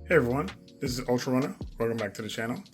Hey everyone, this is Ultra Runner. Welcome back to the channel.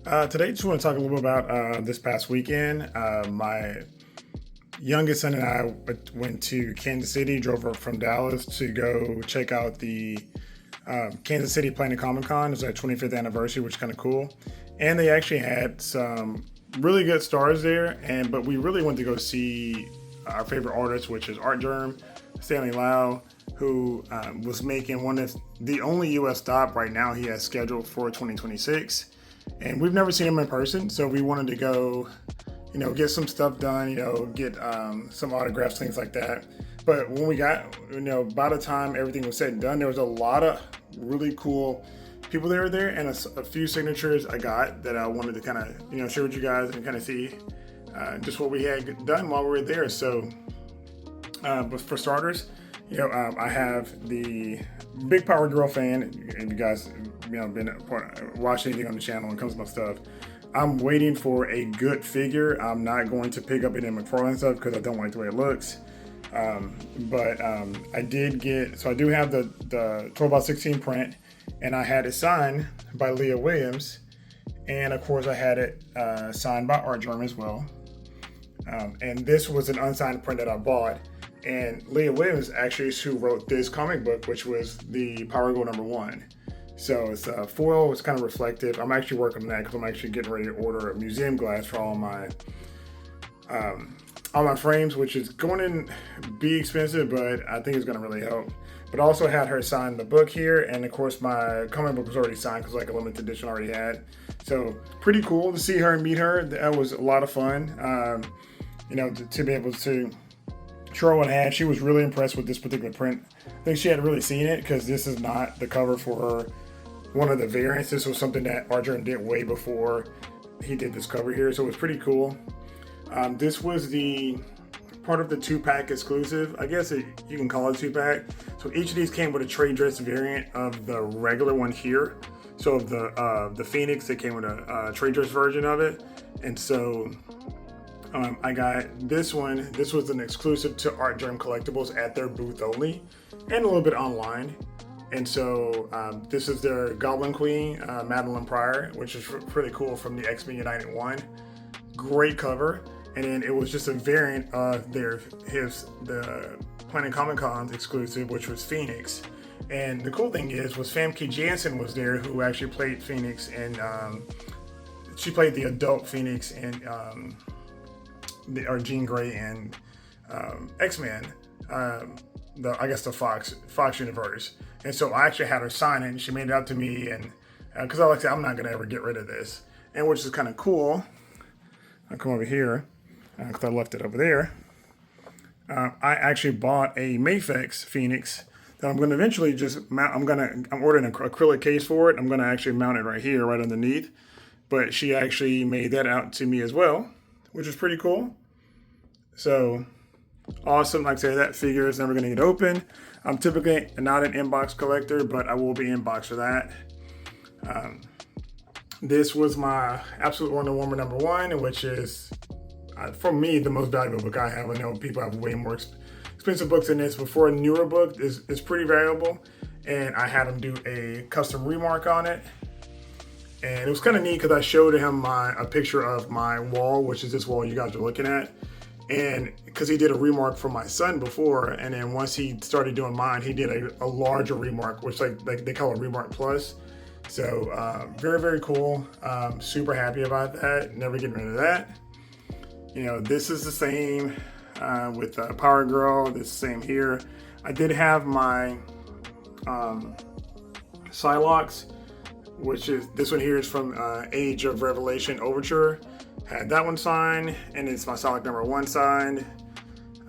Today, just want to talk a little bit about this past weekend. My youngest son and I went to Kansas City, drove up from Dallas to go check out the Kansas City Planet Comic Con. It was their 25th anniversary, which is kind of cool. And they actually had some really good stars there. But we really went to go see our favorite artist, which is Artgerm, Stanley Lau, who was making one of the only U.S. stop right now he has scheduled for 2026. And we've never seen him in person, so we wanted to go, get some stuff done, get some autographs, things like that. But when we got, by the time everything was said and done, there was a lot of really cool people that were there, and a few signatures I got that I wanted to kind of, share with you guys and kind of see just what we had done while we were there. So, but for starters, I have the big Power Girl fan. If you guys, been watching anything on the channel when it comes to my stuff, I'm waiting for a good figure. I'm not going to pick up any McFarlane stuff because I don't like the way it looks. But I did get, so I do have the 12x16 print, and I had it signed by Leah Williams, and of course I had it signed by Artgerm as well. And this was an unsigned print that I bought. And Leah Williams actually is who wrote this comic book, which was the Power Girl #1. So it's foil, it's kind of reflective. I'm actually working on that because I'm actually getting ready to order a museum glass for all my frames, which is going to be expensive, but I think it's going to really help. But I also had her sign the book here, and of course my comic book was already signed because like a limited edition I already had. So pretty cool to see her and meet her. That was a lot of fun. To be able to show her what I had. She was really impressed with this particular print. I think she hadn't really seen it because this is not the cover for one of the variants. This was something that Artgerm did way before he did this cover here, so it was pretty cool. This was the part of the 2-pack exclusive. I guess you can call it a 2-pack. So each of these came with a trade dress variant of the regular one here. So of the Phoenix, they came with a trade dress version of it. And so I got this one. This was an exclusive to Artgerm Collectibles at their booth only, and a little bit online. And so this is their Goblin Queen, Madeline Pryor, which is pretty cool, from the X-Men United 1. Great cover. And then it was just a variant of the Planet Comic Con exclusive, which was Phoenix. And the cool thing was Famke Janssen was there, who actually played Phoenix, and she played the adult Phoenix in Jean Grey and X-Men, I guess the Fox universe. And so I actually had her sign it, and she made it out to me, and because I said, I'm not gonna ever get rid of this, and which is kind of cool. I'll come over here because I left it over there. I actually bought a Mafex Phoenix that I'm going to eventually just mount. I'm ordering an acrylic case for it. I'm going to actually mount it right here, right underneath. But she actually made that out to me as well, which is pretty cool. So awesome. Like I said, that figure is never going to get open. I'm typically not an inbox collector, but I will be inbox for that. This was my absolute Wonder Woman #1, which is, for me, the most valuable book I have. I know people have way more expensive books than this, but for a newer book, it's pretty valuable. And I had him do a custom remark on it. And it was kind of neat because I showed him a picture of my wall, which is this wall you guys are looking at. And because he did a remark for my son before, and then once he started doing mine, he did a larger remark, which like they call it Remark Plus. So very, very cool. Super happy about that. Never getting rid of that. This is the same with Power Girl. This is the same here. I did have my Psylocke, which is this one here is from Age of Revelation Overture. Had that one signed, and it's my Psylocke #1 signed.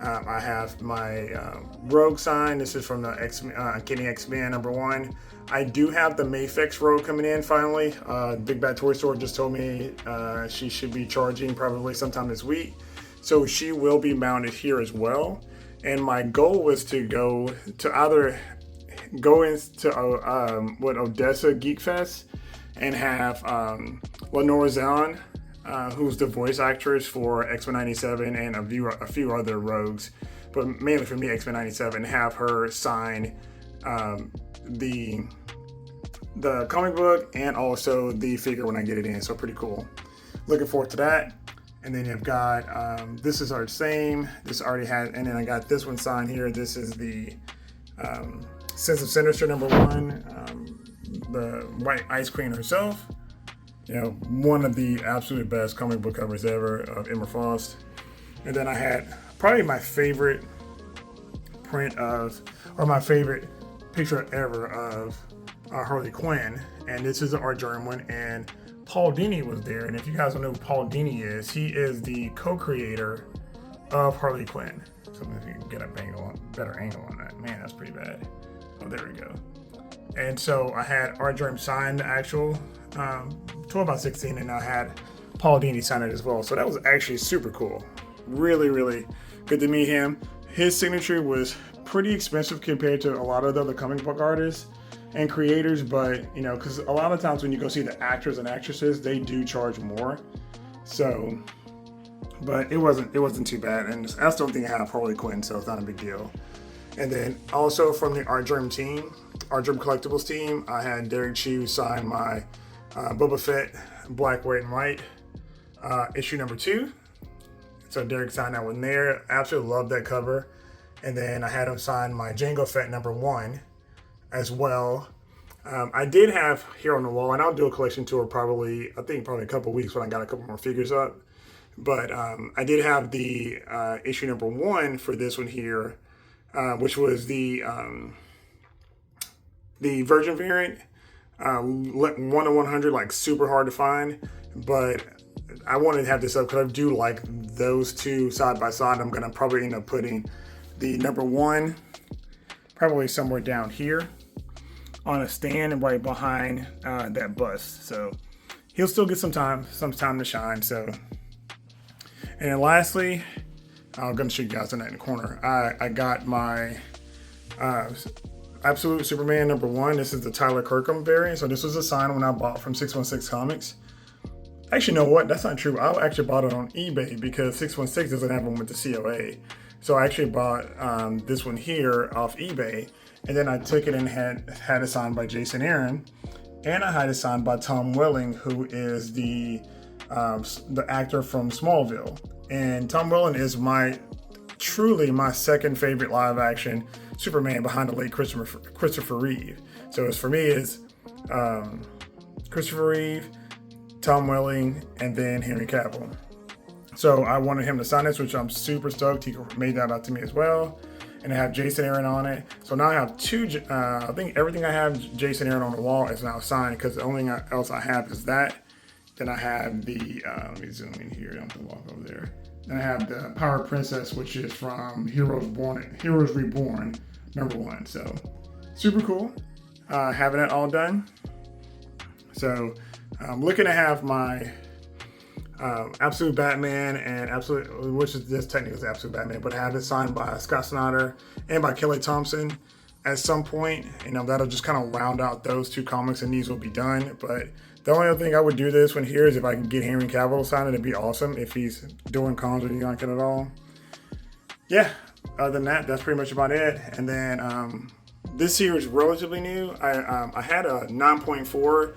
I have my Rogue signed. This is from the Kenny X-Men #1. I do have the Mafex Rogue coming in finally. Big Bad Toy Store just told me she should be charging probably sometime this week. So she will be mounted here as well. And my goal was to go to either go into Odessa Geek Fest and have Lenore Zahn, who's the voice actress for X-Men 97 and a few other rogues, but mainly for me, X-Men 97, have her sign the the comic book and also the figure when I get it in. So pretty cool. Looking forward to that. And then you've got, this is our same. This already had, and then I got this one signed here. This is the Sense of Sinister #1, the White Ice Queen herself. You know, one of the absolute best comic book covers ever of Emma Frost. And then I had probably my favorite print of, or my favorite picture ever of Harley Quinn. And this is an Artgerm one. And Paul Dini was there. And if you guys don't know who Paul Dini is, he is the co-creator of Harley Quinn. So if you can get a better angle on that. Man, that's pretty bad. Oh, there we go. And so I had Artgerm sign the actual 12x16, and I had Paul Dini sign it as well. So that was actually super cool. Really, really good to meet him. His signature was pretty expensive compared to a lot of the other comic book artists and creators, but you know, because a lot of times when you go see the actors and actresses, they do charge more. So, but it wasn't too bad, and I still think I have Harley Quinn, so it's not a big deal. And then also from the Artgerm team, Artgerm Collectibles team, I had Derek Chew sign my Boba Fett Black, White, and White issue #2. So Derek signed that one there. Absolutely love that cover. And then I had him sign my Jango Fett #1 as well. I did have here on the wall, and I'll do a collection tour probably a couple weeks when I got a couple more figures up. But I did have the issue #1 for this one here, which was the Virgin variant, 1 to 100, like super hard to find. But I wanted to have this up because I do like those two side by side. I'm gonna probably end up putting the #1 probably somewhere down here on a stand and right behind that bust. So he'll still get some time to shine. So, and then lastly, I'm gonna show you guys in the corner. I got my Absolute Superman #1. This is the Tyler Kirkham variant. So this was a sign when I bought from 616 Comics. Actually, you know what? That's not true. I actually bought it on eBay because 616 doesn't have one with the COA. So I actually bought this one here off eBay, and then I took it and had it signed by Jason Aaron, and I had it signed by Tom Welling, who is the actor from Smallville. And Tom Welling is truly my second favorite live action Superman behind the late Christopher Reeve. So for me, it's Christopher Reeve, Tom Welling, and then Henry Cavill. So I wanted him to sign this, which I'm super stoked. He made that out to me as well. And I have Jason Aaron on it. So now I have two, I think everything I have Jason Aaron on the wall is now signed, because the only thing else I have is that. Then I have the, let me zoom in here, I'm gonna walk over there. Then I have the Power Princess, which is from Heroes Reborn #1. So super cool, having it all done. So I'm looking to have my Absolute Batman and which is this technically Absolute Batman, but have it signed by Scott Snyder and by Kelly Thompson at some point. You know, that'll just kind of round out those two comics, and these will be done. But the only other thing I would do this one here is if I can get Henry Cavill to sign it, it'd be awesome if he's doing cons or anything like it at all. Yeah, other than that, that's pretty much about it. And then this here is relatively new. I had a 9.4,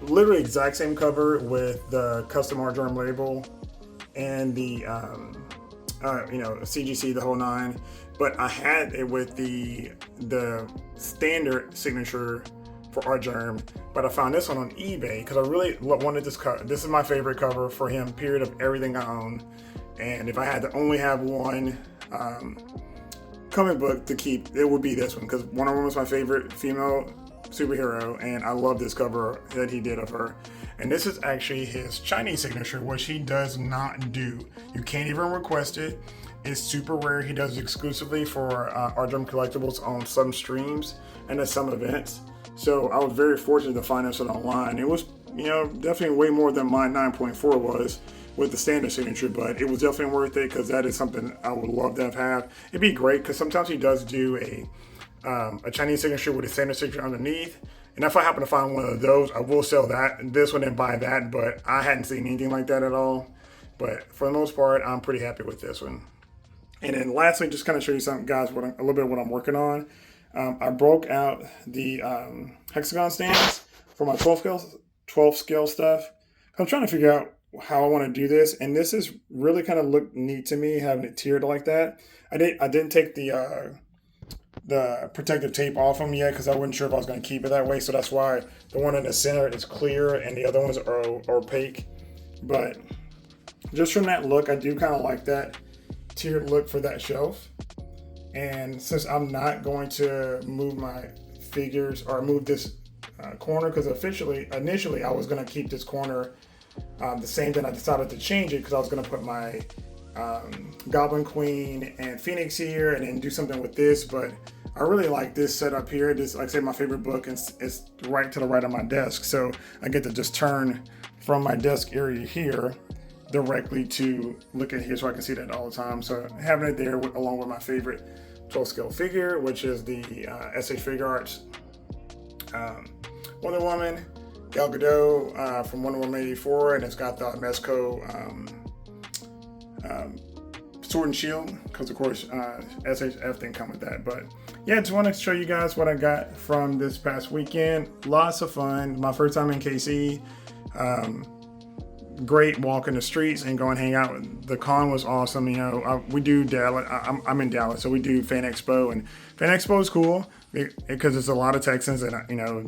literally exact same cover with the custom Artgerm label and the CGC, the whole nine. But I had it with the standard signature for Artgerm, but I found this one on eBay because I really wanted this cover. This is my favorite cover for him, period, of everything I own. And if I had to only have one comic book to keep, it would be this one, because Wonder Woman was my favorite female superhero, and I love this cover that he did of her. And this is actually his Chinese signature, which he does not do. You can't even request it. It's super rare. He does it exclusively for Artgerm Collectibles on some streams and at some events. So I was very fortunate to find this one online. It was, definitely way more than my 9.4 was with the standard signature, but it was definitely worth it because that is something I would love to have. It'd be great because sometimes he does do a Chinese signature with a standard signature underneath. And if I happen to find one of those, I will sell this one and buy that, but I hadn't seen anything like that at all. But for the most part, I'm pretty happy with this one. And then lastly, just kind of show you something, guys, a little bit of what I'm working on. I broke out the hexagon stands. for my 12 scale stuff. I'm trying to figure out how I want to do this, and this is really kind of look neat to me having it tiered like that. I didn't take the protective tape off them yet because I wasn't sure if I was going to keep it that way. So that's why the one in the center is clear and the other ones are opaque. But just from that look, I do kind of like that tiered look for that shelf. And since I'm not going to move my figures or move this corner, because initially I was going to keep this corner the same, then I decided to change it because I was going to put my Goblin Queen and Phoenix here and then do something with this. But I really like this setup here. This, like I said, my favorite book, and it's right to the right of my desk. So I get to just turn from my desk area here directly to look at here so I can see that all the time. So having it there along with my favorite 12 scale figure, which is the SH Figure Arts Wonder Woman, Gal Gadot from Wonder Woman 84, and it's got the Mezco Sword and Shield, because of course SHF didn't come with that. But yeah, just want to show you guys what I got from this past weekend. Lots of fun. My first time in KC. Great walk in the streets and go and hang out. The con was awesome. You know, we do Dallas. I'm in Dallas, so we do Fan Expo, and Fan Expo is cool because there's a lot of Texans, and you know,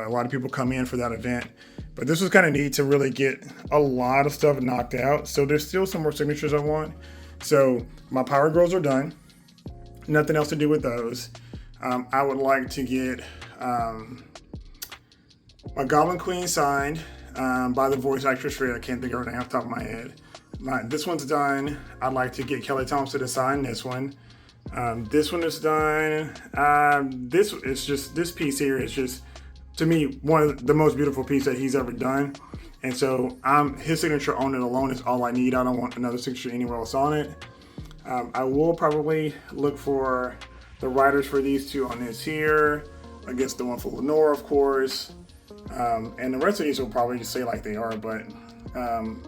a lot of people come in for that event. But this was kind of neat to really get a lot of stuff knocked out. So there's still some more signatures I want. So my Power Girls are done. Nothing else to do with those. I would like to get my Goblin Queen signed by the voice actress for it. I can't think of her name off the top of my head. This one's done. I'd like to get Kelly Thompson to sign this one. This one is done. This piece here is just, to me, one of the most beautiful pieces that he's ever done. And so his signature on it alone is all I need. I don't want another signature anywhere else on it. I will probably look for the writers for these two on this here, against the one for Lenore, of course. And the rest of these will probably just say like they are, but and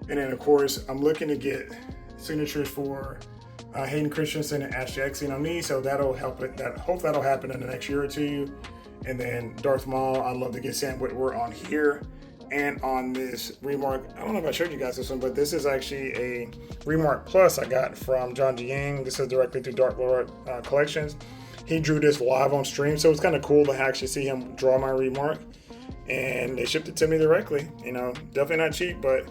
then of course I'm looking to get signatures for Hayden Christensen and Ashley Eckstein on these, so that'll help it. Hope that'll happen in the next year or two. And then Darth Maul, I'd love to get Sam Witwer on here and on this Remark. I don't know if I showed you guys this one, but this is actually a Remark Plus I got from John G. Yang. This is directly through Dark Lord Collections. He drew this live on stream, so it's kind of cool to actually see him draw my Remark. And they shipped it to me directly. You know, definitely not cheap, but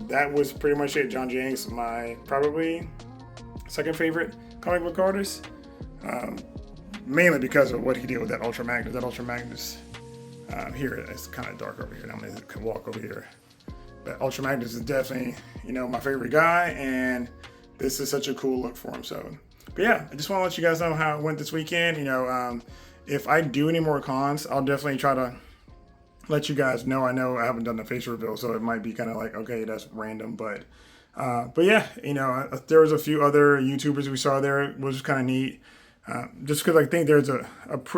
that was pretty much it. John G. Yang's my probably second favorite comic book artist, mainly because of what he did with that Ultra Magnus. That Ultra Magnus here, it's kind of dark over here. I'm gonna walk over here. But Ultra Magnus is definitely, you know, my favorite guy, and this is such a cool look for him. So, but yeah, I just want to let you guys know how it went this weekend. You know, if I do any more cons, I'll definitely try to let you guys know. I know I haven't done the face reveal, so it might be kind of like, okay, that's random, but yeah, you know, there was a few other YouTubers we saw there. It was kind of neat, just because I think there's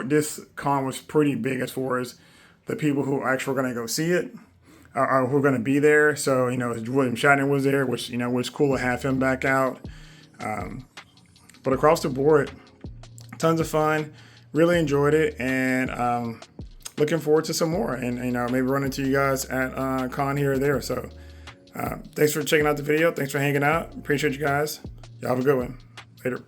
this con was pretty big as far as the people who actually were going to go see it, or who are going to be there. So, you know, William Shatner was there, which, you know, was cool to have him back out. But across the board, tons of fun. Really enjoyed it, and looking forward to some more, and you know, maybe run into you guys at con here or there. So thanks for checking out the video. Thanks for hanging out. Appreciate you guys. Y'all have a good one. Later.